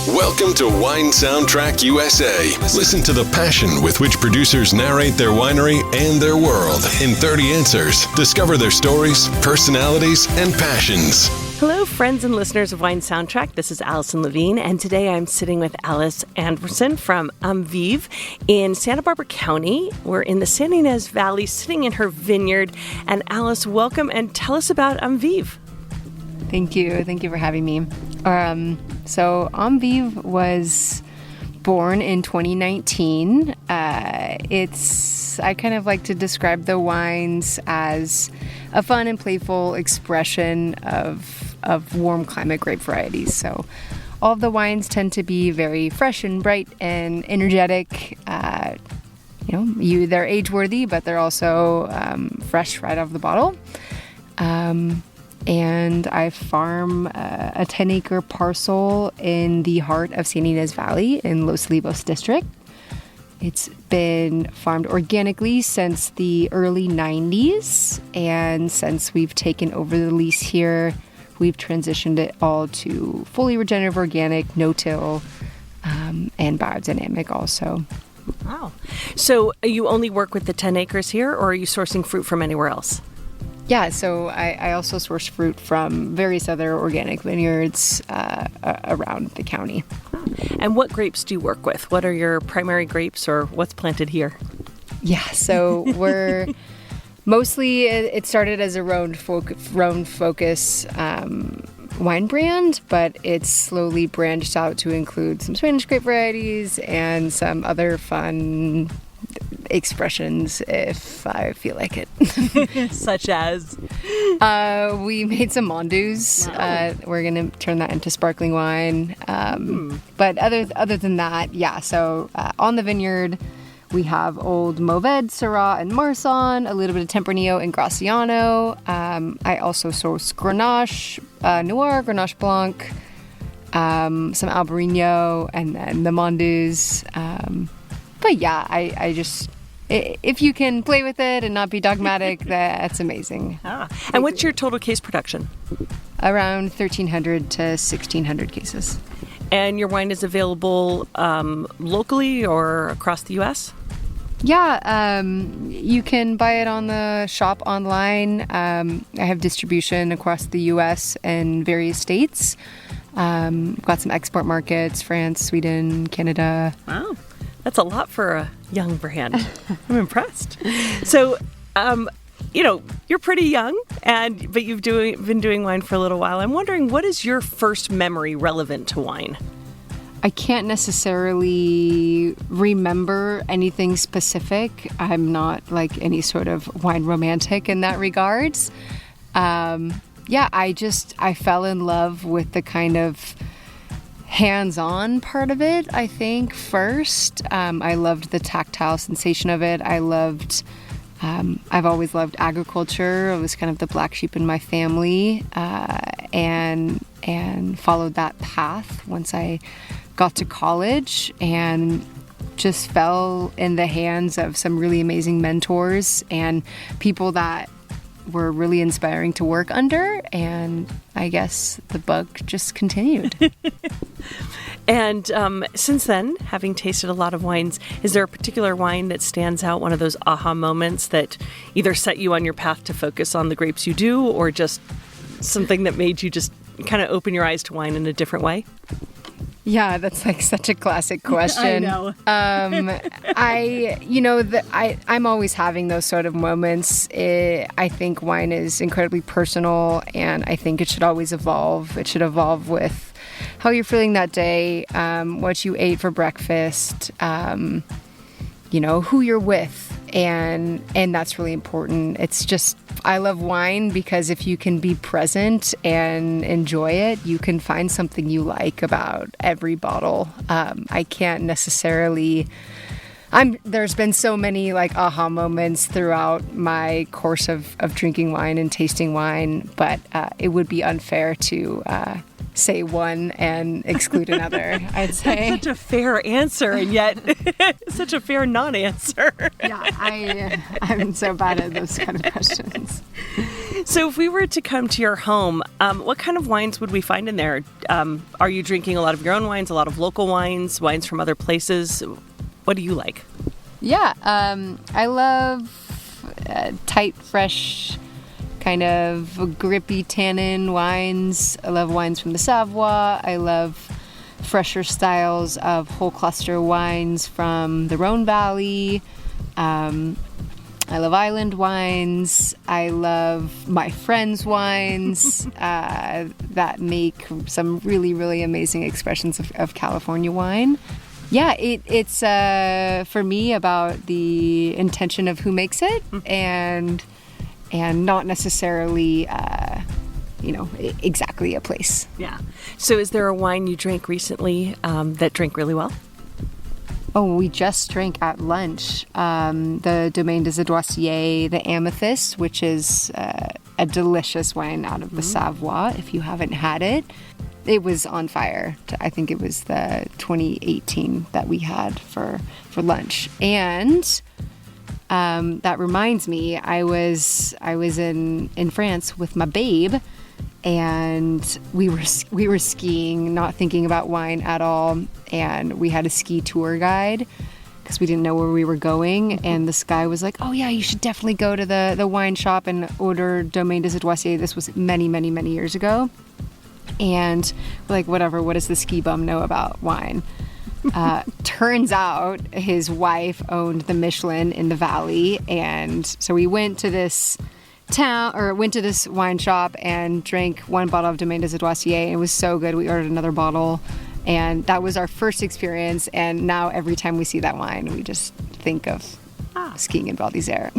Welcome to Wine Soundtrack USA. Listen to the passion with which producers narrate their winery and their world in 30 answers. Discover their stories, personalities, and passions. Hello, friends and listeners of Wine Soundtrack. This is Allison Levine, and today I'm sitting with Alice Anderson from Amevive in Santa Barbara County. We're in the San Ynez Valley, sitting in her vineyard. And Alice, welcome, and tell us about Amevive. Thank you. Thank you for having me. So Amevive was born in 2019. I kind of like to describe the wines as a fun and playful expression of warm climate grape varieties. So all of the wines tend to be very fresh and bright and energetic. They're age-worthy, but they're also fresh right out of the bottle. And I farm a 10-acre parcel in the heart of San Ynez Valley in Los Olivos district. It's been farmed organically since the early 90s, and since we've taken over the lease here, we've transitioned it all to fully regenerative organic, no-till, and biodynamic also. Wow. So you only work with the 10 acres here, or are you sourcing fruit from anywhere else? Yeah, so I also source fruit from various other organic vineyards around the county. And what grapes do you work with? What are your primary grapes, or what's planted here? Yeah, so we're mostly, it started as a Rhone focus wine brand, but it's slowly branched out to include some Spanish grape varieties and some other fun expressions if I feel like it. Such as? We made some mondoos. Wow. We're going to turn that into sparkling wine. But other than that, yeah. So on the vineyard, we have old Mourvedre, Syrah, and Marsanne, a little bit of Tempranillo and Graciano. I also source Grenache Noir, Grenache Blanc, some Albarino, and then the mondoos. But yeah, I just, if you can play with it and not be dogmatic, that's amazing. And what's your total case production? Around 1,300 to 1,600 cases. And your wine is available locally or across the U.S.? Yeah, you can buy it on the shop online. I have distribution across the U.S. and various states. Got some export markets, France, Sweden, Canada. Wow. That's a lot for a young brand. I'm impressed. So, you're pretty young, but you've been doing wine for a little while. I'm wondering, what is your first memory relevant to wine? I can't necessarily remember anything specific. I'm not like any sort of wine romantic in that regards. I fell in love with the kind of hands-on part of it, I think, first. I loved the tactile sensation of it. I've always loved agriculture. I was kind of the black sheep in my family, and followed that path once I got to college, and just fell in the hands of some really amazing mentors and people that were really inspiring to work under, and I guess the bug just continued. And since then, having tasted a lot of wines, is there a particular wine that stands out, one of those aha moments that either set you on your path to focus on the grapes you do, or just something that made you just kind of open your eyes to wine in a different way? Yeah, that's like such a classic question. I know. I'm always having those sort of moments. I think wine is incredibly personal, and I think it should always evolve. It should evolve with how you're feeling that day, what you ate for breakfast, who you're with. And that's really important. It's just, I love wine because if you can be present and enjoy it, you can find something you like about every bottle. I can't necessarily, there's been so many like aha moments throughout my course of drinking wine and tasting wine, but it would be unfair to say one and exclude another, I'd say. Such a fair answer, and yet such a fair non-answer. Yeah, I'm so bad at those kind of questions. So if we were to come to your home, what kind of wines would we find in there? Are you drinking a lot of your own wines, a lot of local wines, wines from other places? What do you like? Yeah, I love tight, fresh, kind of grippy tannin wines. I love wines from the Savoie. I love fresher styles of whole cluster wines from the Rhone Valley. I love island wines. I love my friends' wines that make some really, really amazing expressions of California wine. Yeah, it's for me about the intention of who makes it and not necessarily exactly a place. Yeah. So is there a wine you drank recently that drank really well? Oh, we just drank at lunch the Domaine des Adoisiers, the Amethyst, which is a delicious wine out of the Savoie. If you haven't had it, it was on fire. I think it was the 2018 that we had for lunch. And that reminds me, I was in France with my babe, and we were skiing, not thinking about wine at all, and we had a ski tour guide because we didn't know where we were going, and this guy was like, oh yeah, you should definitely go to the wine shop and order Domaine des Adoisiers. This was many, many, many years ago. And we're like, whatever, what does the ski bum know about wine? Turns out his wife owned the Michelin in the valley, and so we went to this wine shop and drank one bottle of Domaine des Adoisiers, and it was so good. We ordered another bottle, and that was our first experience, and now every time we see that wine, we just think of skiing in Val d'Isère.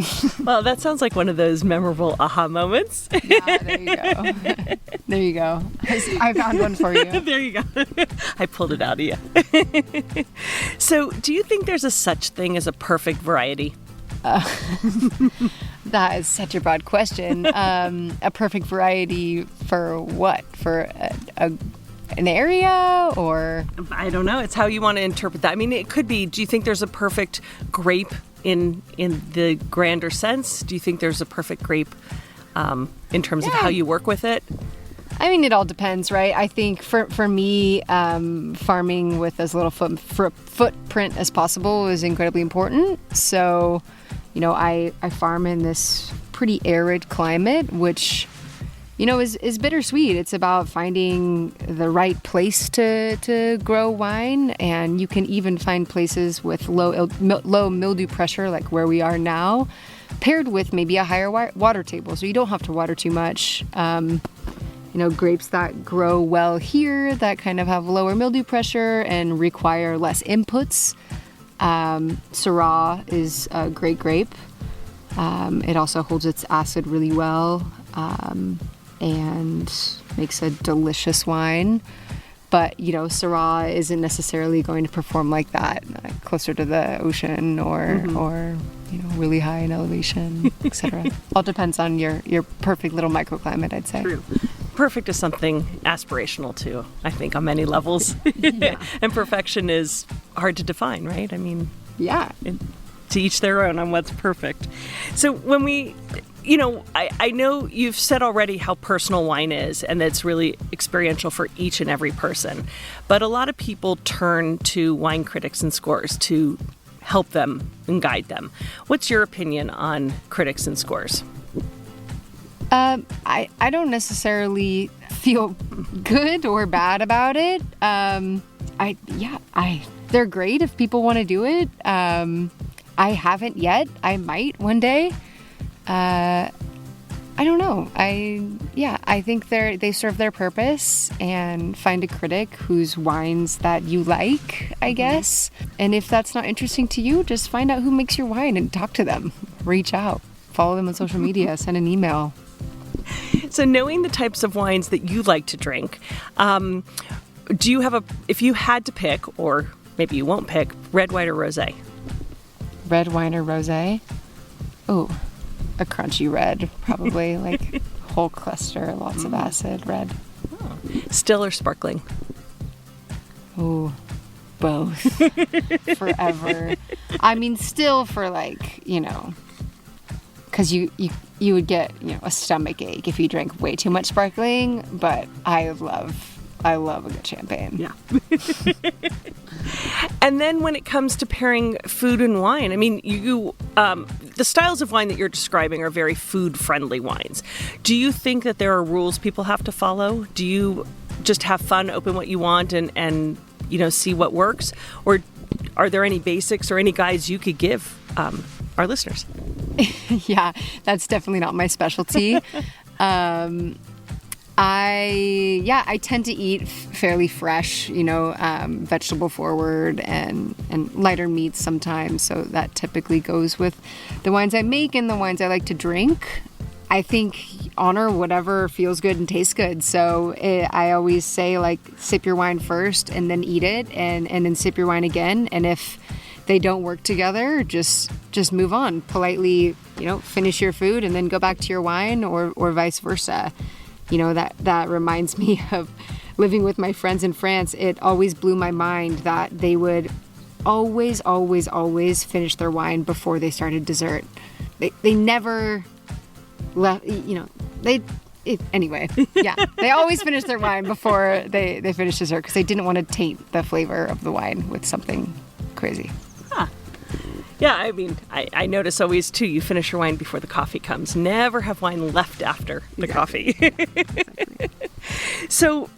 Well, that sounds like one of those memorable aha moments. Yeah, there you go. There you go. I found one for you. There you go. I pulled it out of you. So, do you think there's a such thing as a perfect variety? That is such a broad question. A perfect variety for what? For an area, or? I don't know. It's how you want to interpret that. I mean, it could be, do you think there's a perfect grape in the grander sense? Do you think there's a perfect grape in terms of how you work with it? I mean, it all depends, right? I think for me, farming with as little footprint as possible is incredibly important. So, I farm in this pretty arid climate, which, is bittersweet. It's about finding the right place to grow wine, and you can even find places with low mildew pressure, like where we are now, paired with maybe a higher water table, so you don't have to water too much. Grapes that grow well here that kind of have lower mildew pressure and require less inputs. Syrah is a great grape. It also holds its acid really well and makes a delicious wine. But, Syrah isn't necessarily going to perform like that, closer to the ocean or really high in elevation, etc. All depends on your perfect little microclimate, I'd say. True. Perfect is something aspirational too, I think, on many levels. Yeah. And perfection is hard to define, right? I mean, yeah. To each their own on what's perfect. So when we, I know you've said already how personal wine is, and that's really experiential for each and every person. But a lot of people turn to wine critics and scores to help them and guide them. What's your opinion on critics and scores? I don't necessarily feel good or bad about it. They're great if people want to do it. I haven't yet. I might one day. I don't know. I think they serve their purpose, and find a critic whose wines that you like, I guess. And if that's not interesting to you, just find out who makes your wine and talk to them. Reach out. Follow them on social media. Send an email. So knowing the types of wines that you like to drink, do you have if you had to pick, or maybe you won't pick, red, white, or rosé? Red wine or rosé? Oh, a crunchy red, probably. Like whole cluster, lots of acid, red. Oh. Still or sparkling? Oh, both. Forever. I mean, still for because you would get, a stomach ache if you drank way too much sparkling, but I love a good champagne. Yeah. And then when it comes to pairing food and wine, I mean, the styles of wine that you're describing are very food-friendly wines. Do you think that there are rules people have to follow? Do you just have fun, open what you want, and see what works? Or are there any basics or any guides you could give our listeners? Yeah, that's definitely not my specialty. I tend to eat fairly fresh, vegetable forward and lighter meats sometimes. So that typically goes with the wines I make and the wines I like to drink. I think honor whatever feels good and tastes good. So I always say, like, sip your wine first and then eat it, and then sip your wine again. And if they don't work together, just move on. Politely, finish your food and then go back to your wine, or vice versa. That reminds me of living with my friends in France. It always blew my mind that they would always, always, always finish their wine before they started dessert. They never left, anyway, yeah. They always finish their wine before they finish dessert because they didn't want to taint the flavor of the wine with something crazy. Huh. Yeah, I mean, I notice always, too, you finish your wine before the coffee comes. Never have wine left after the coffee. Exactly. So,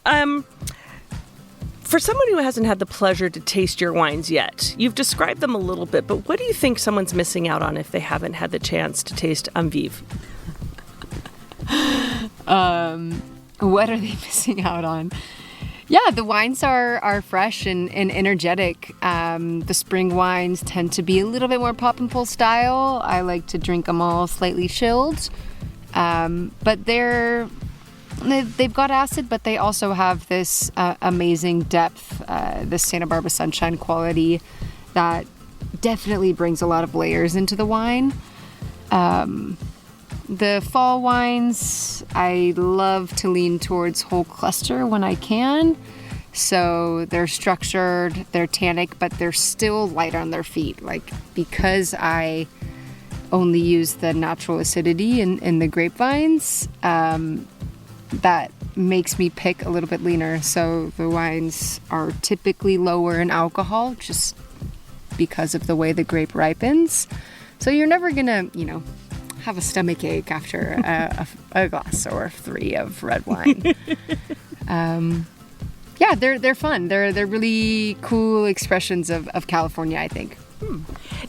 for someone who hasn't had the pleasure to taste your wines yet, you've described them a little bit, but what do you think someone's missing out on if they haven't had the chance to taste amevive? What are they missing out on? Yeah, the wines are fresh and energetic. The spring wines tend to be a little bit more pop and pull style. I like to drink them all slightly chilled. But they've got acid, but they also have this amazing depth, this Santa Barbara sunshine quality that definitely brings a lot of layers into the wine. The fall wines, I love to lean towards whole cluster when I can. So they're structured, they're tannic, but they're still light on their feet. Like, because I only use the natural acidity in the grapevines, that makes me pick a little bit leaner. So the wines are typically lower in alcohol just because of the way the grape ripens. So you're never gonna, have a stomach ache after a glass or 3 of red wine. Yeah, they're fun. They're really cool expressions of California, I think.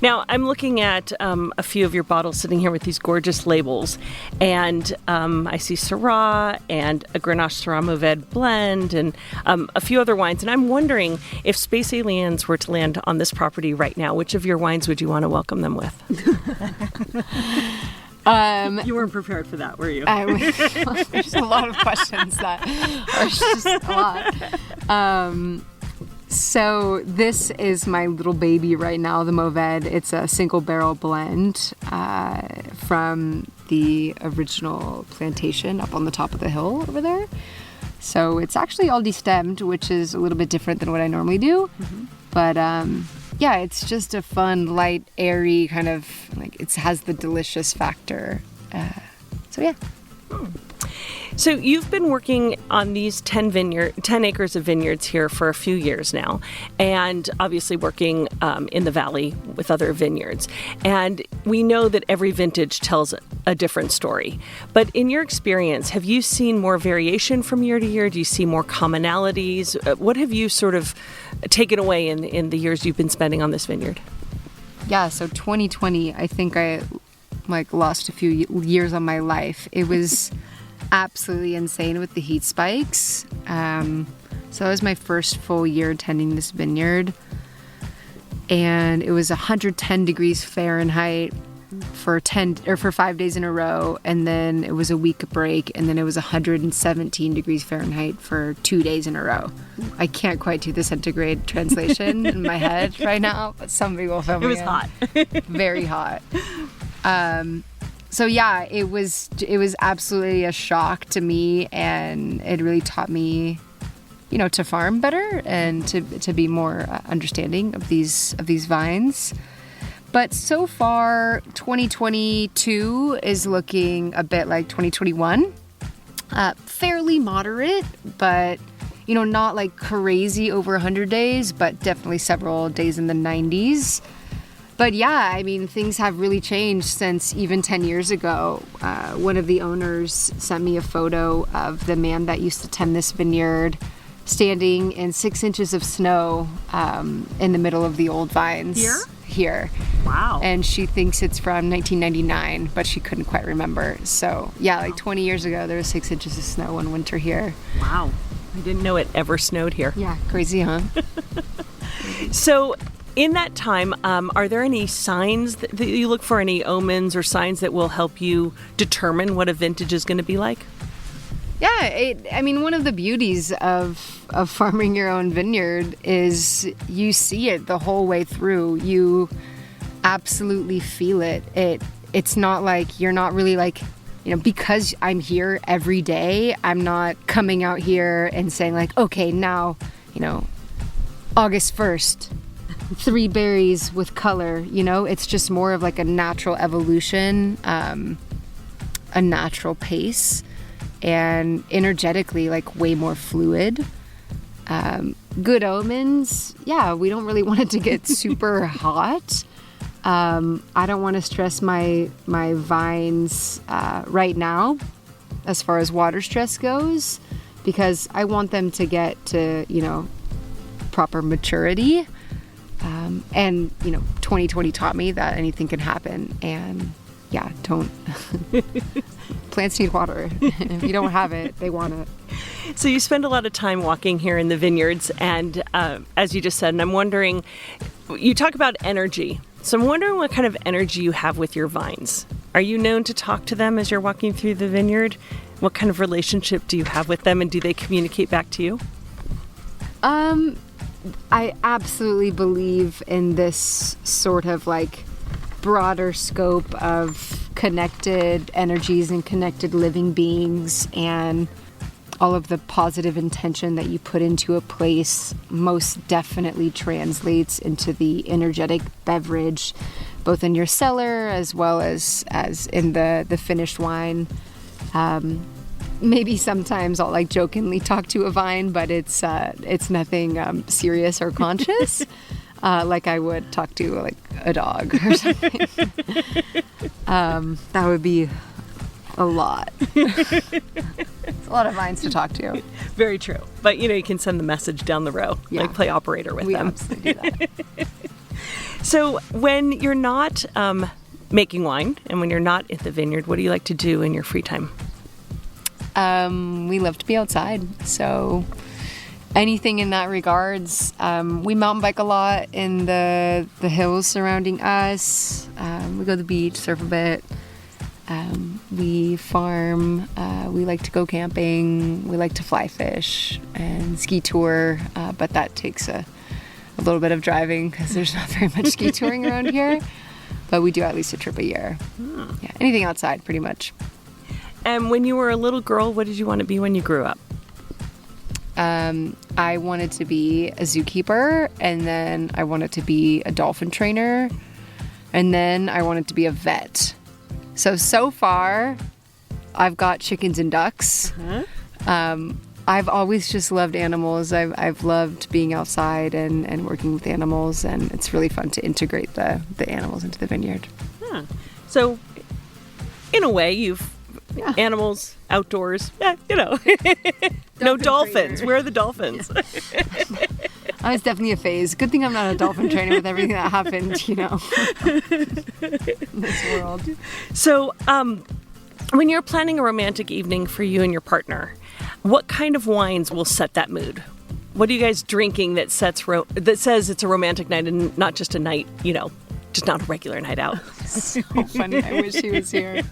Now, I'm looking at a few of your bottles sitting here with these gorgeous labels, and I see Syrah and a Grenache Syrah Amevive blend and a few other wines, and I'm wondering if space aliens were to land on this property right now, which of your wines would you want to welcome them with? You weren't prepared for that, were you? There's a lot of questions that are just a lot. So this is my little baby right now, the Amevive. It's a single barrel blend from the original plantation up on the top of the hill over there. So it's actually all destemmed, which is a little bit different than what I normally do. Mm-hmm. But yeah, it's just a fun, light, airy kind of, like, it has the delicious factor. So yeah. So you've been working on these 10 acres of vineyards here for a few years now, and obviously working in the valley with other vineyards. And we know that every vintage tells a different story. But in your experience, have you seen more variation from year to year? Do you see more commonalities? What have you sort of taken away in the years you've been spending on this vineyard? Yeah, so 2020, I think I lost a few years on my life. It was absolutely insane with the heat spikes. So that was my first full year tending this vineyard, and it was 110 degrees Fahrenheit for 5 days in a row, and then it was a week break, and then it was 117 degrees Fahrenheit for 2 days in a row. I can't quite do the centigrade translation in my head right now, but somebody will fill me in. It was hot. Very hot. So yeah, it was absolutely a shock to me, and it really taught me, to farm better and to be more understanding of these vines. But so far, 2022 is looking a bit like 2021. Fairly moderate, but, not like crazy over 100 days, but definitely several days in the 90s. But yeah, I mean, things have really changed since even 10 years ago. One of the owners sent me a photo of the man that used to tend this vineyard standing in 6 inches of snow in the middle of the old vines. Here. Wow. And she thinks it's from 1999, but she couldn't quite remember. So yeah, like 20 years ago, there was 6 inches of snow one winter here. Wow. I didn't know it ever snowed here. Yeah, crazy, huh? So in that time, are there any signs that you look for, any omens or signs that will help you determine what a vintage is going to be like? Yeah, one of the beauties of farming your own vineyard is you see it the whole way through. You absolutely feel it. It's not like you're not really like, because I'm here every day, I'm not coming out here and saying like, okay, now, August 1st, 3 berries with color, it's just more of like a natural evolution, a natural pace. And energetically, like way more fluid. Good omens, yeah, we don't really want it to get super hot. I don't want to stress my vines right now as far as water stress goes, because I want them to get to, proper maturity. And 2020 taught me that anything can happen, and yeah, don't. Plants need water. If you don't have it, they want it. So you spend a lot of time walking here in the vineyards, and as you just said, and I'm wondering, you talk about energy. So I'm wondering what kind of energy you have with your vines. Are you known to talk to them as you're walking through the vineyard? What kind of relationship do you have with them, and do they communicate back to you? I absolutely believe in this sort of like broader scope of connected energies and connected living beings, and all of the positive intention that you put into a place most definitely translates into the energetic beverage, both in your cellar as well as in the finished wine. Maybe sometimes I'll like jokingly talk to a vine, but it's nothing serious or conscious. Like I would talk to like a dog or something. That would be a lot. It's a lot of vines to talk to. Very true. But you can send the message down the row, like play operator with them. We absolutely do that. So when you're not making wine and when you're not at the vineyard, what do you like to do in your free time? We love to be outside. So anything in that regards. We mountain bike a lot in the hills surrounding us. We go to the beach, surf a bit. We farm. We like to go camping. We like to fly fish and ski tour. But that takes a little bit of driving because there's not very much ski touring around here. But we do at least a trip a year. Yeah, anything outside, pretty much. And when you were a little girl, what did you want to be when you grew up? I wanted to be a zookeeper, and then I wanted to be a dolphin trainer, and then I wanted to be a vet. So far, I've got chickens and ducks. I've always just loved animals. I've loved being outside and working with animals, and it's really fun to integrate the animals into the vineyard. So, in a way, you've animals, outdoors, no dolphins. Where are the dolphins? I was definitely a phase. Good thing I'm not a dolphin trainer with everything that happened, in this world. So, when you're planning a romantic evening for you and your partner, what kind of wines will set that mood? What are you guys drinking that says it's a romantic night and not just a night, just not a regular night out? So funny. I wish he was here.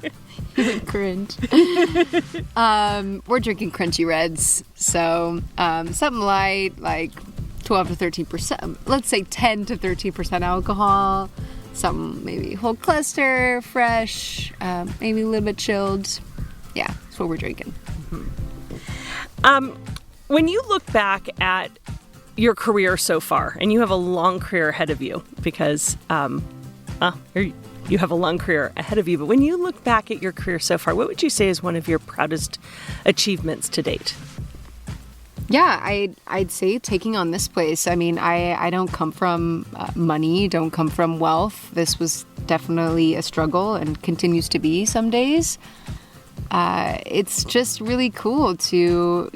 He would cringe. We're drinking crunchy reds. So something light, like 12 to 13%. Let's say 10 to 13% alcohol. Something maybe whole cluster, fresh, maybe a little bit chilled. Yeah, that's what we're drinking. When you look back at your career so far, and you have a long career ahead of you because You have a long career ahead of you, but when you look back at your career so far, what would you say is one of your proudest achievements to date? Yeah, I'd say taking on this place. I mean, I don't come from money, don't come from wealth. This was definitely a struggle and continues to be some days. It's just really cool to,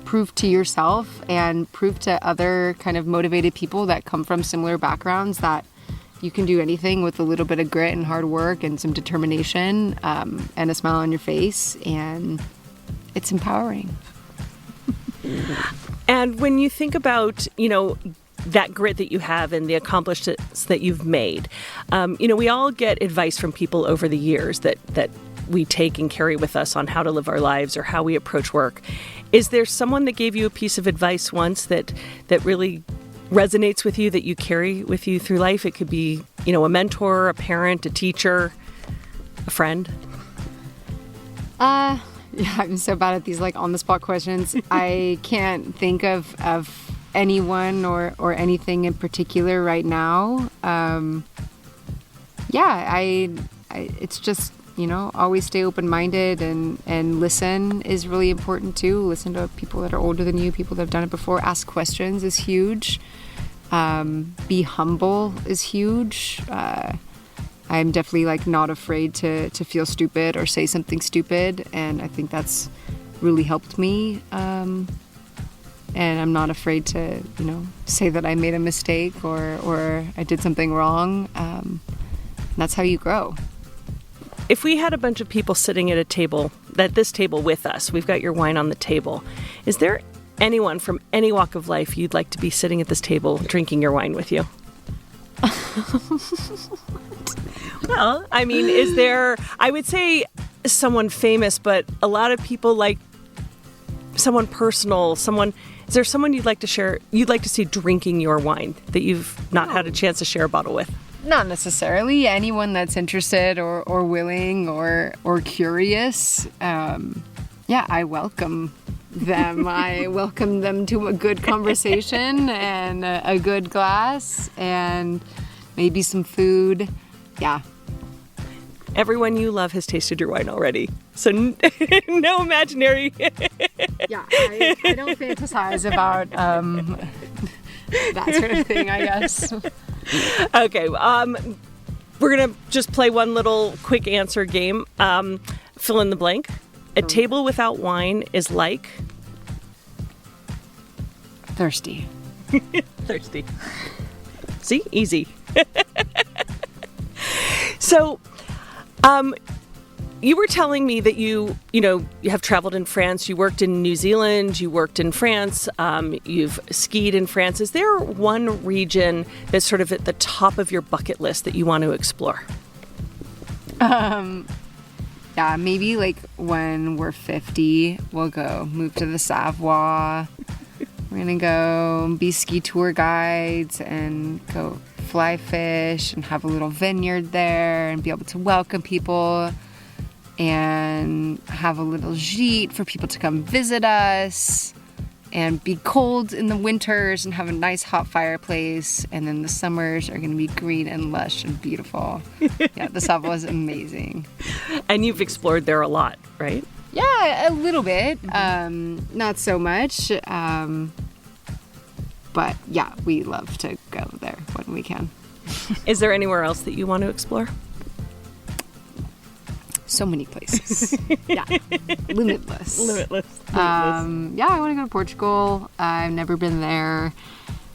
prove to yourself and prove to other kind of motivated people that come from similar backgrounds that you can do anything with a little bit of grit and hard work and some determination, and a smile on your face, and it's empowering. And when you think about, that grit that you have and the accomplishments that you've made, we all get advice from people over the years that we take and carry with us on how to live our lives or how we approach work. Is there someone that gave you a piece of advice once that really resonates with you, that you carry with you through life? It could be, a mentor, a parent, a teacher, a friend. Yeah, I'm so bad at these on the spot questions. I can't think of anyone or anything in particular right now. It's just, always stay open-minded and listen is really important too. Listen to people that are older than you, people that have done it before. Ask questions is huge. Be humble is huge. I'm definitely not afraid to feel stupid or say something stupid, and I think that's really helped me. And I'm not afraid to, say that I made a mistake or I did something wrong. That's how you grow. If we had a bunch of people sitting at this table with us, we've got your wine on the table. Is there anyone from any walk of life you'd like to be sitting at this table drinking your wine with you? Well, I mean, is there, I would say someone famous, but a lot of people like someone personal, is there someone you'd like to see drinking your wine that you've not had a chance to share a bottle with? Not necessarily. Anyone that's interested or willing or curious. I welcome them. I welcome them to a good conversation and a good glass and maybe some food. Yeah. Everyone you love has tasted your wine already. So no imaginary. Yeah, I don't fantasize about that sort of thing, I guess. Okay, we're going to just play one little quick answer game. Fill in the blank. A table without wine is like? Thirsty. Thirsty. See? Easy. So, you were telling me that you have traveled in France, you worked in New Zealand, you worked in France, you've skied in France. Is there one region that's sort of at the top of your bucket list that you want to explore? Yeah, maybe when we're 50, we'll move to the Savoie. We're going to go be ski tour guides and go fly fish and have a little vineyard there and be able to welcome people and have a little gîte for people to come visit us and be cold in the winters and have a nice hot fireplace, and then the summers are going to be green and lush and beautiful. Yeah, the Savoie is amazing. And you've explored there a lot, right? Yeah, a little bit. Not so much. But yeah, we love to go there when we can. Is there anywhere else that you want to explore? So many places. Yeah. Limitless. I want to go to Portugal. I've never been there.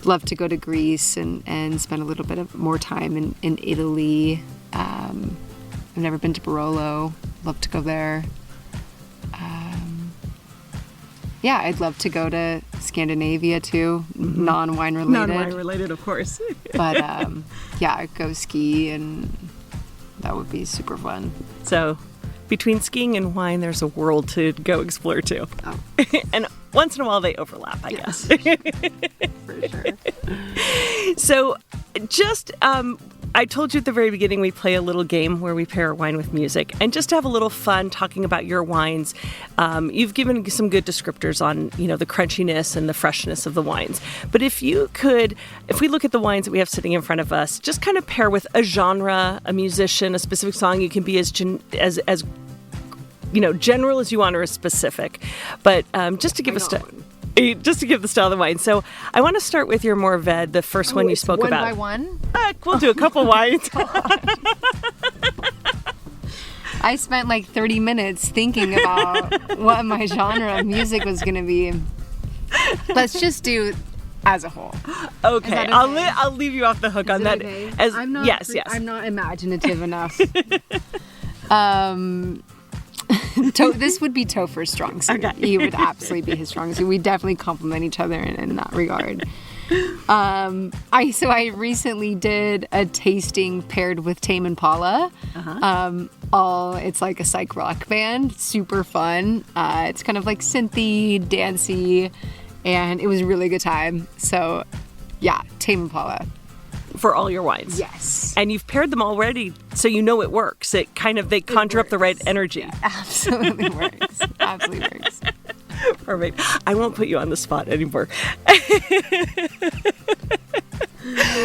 Love to go to Greece and spend a little bit of more time in Italy. I've never been to Barolo. Love to go there. I'd love to go to Scandinavia too. Mm-hmm. Non-wine related. Non-wine related, of course. But go ski, and that would be super fun. So between skiing and wine, there's a world to go explore too. Oh. And once in a while they overlap, I guess. For sure. So just I told you at the very beginning we play a little game where we pair wine with music. And just to have a little fun talking about your wines, you've given some good descriptors on, the crunchiness and the freshness of the wines. But if we look at the wines that we have sitting in front of us, just kind of pair with a genre, a musician, a specific song. You can be as general as you want or as specific. But just to give the style of the wine. So I want to start with your Amevive, the first one you spoke one about. One by one? We'll do a couple wines. I spent like 30 minutes thinking about what my genre of music was going to be. Let's just do as a whole. Okay. I'll leave you off the hook on that. Okay? Yes. I'm not imaginative enough. This would be Topher's strong suit. Okay. He would absolutely be his strong suit. We definitely complement each other in that regard. I recently did a tasting paired with Tame Impala. It's like a psych rock band, super fun. It's kind of like synthy, dancey, and it was a really good time. So, yeah, Tame Impala. For all your wines. Yes. And you've paired them already, so you know it works. They conjure up the right energy. Yeah, absolutely works. Absolutely works. Perfect. I won't put you on the spot anymore.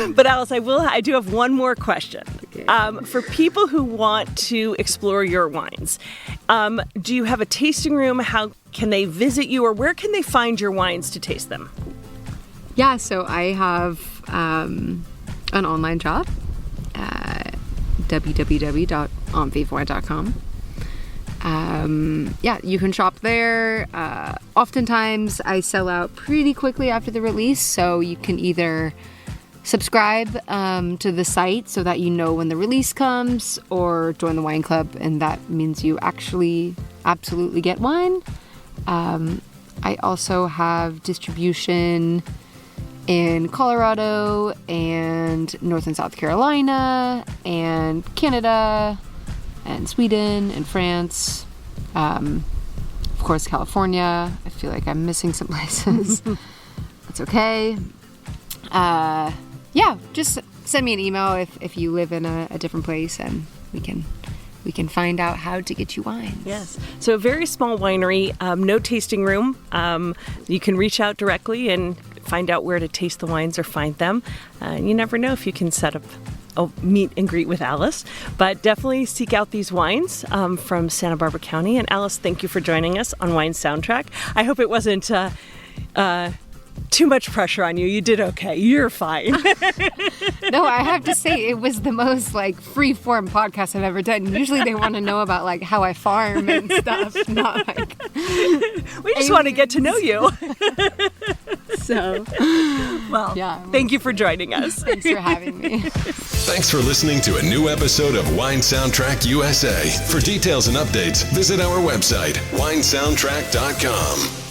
But Alice, I do have one more question. Okay. For people who want to explore your wines, do you have a tasting room? How can they visit you, or where can they find your wines to taste them? Yeah, so I have an online shop, www.aam-veev.com. You can shop there. Oftentimes I sell out pretty quickly after the release, so you can either subscribe to the site so that you know when the release comes, or join the wine club, and that means you actually absolutely get wine. I also have distribution in Colorado and North and South Carolina and Canada and Sweden and France. Of course, California. I feel like I'm missing some places. That's okay. Just send me an email if you live in a different place, and we can find out how to get you wines. Yes. So a very small winery, no tasting room. You can reach out directly and find out where to taste the wines or find them. And you never know if you can set up a meet and greet with Alice. But definitely seek out these wines from Santa Barbara County. And Alice, thank you for joining us on Wine Soundtrack. I hope it wasn't too much pressure on you. You did okay. You're fine. No, I have to say it was the most free-form podcast I've ever done. Usually they want to know about how I farm and stuff, not we just want to get to know you. So, thank you for joining us. Thanks for having me. Thanks for listening to a new episode of Wine Soundtrack USA. For details and updates, visit our website, winesoundtrack.com.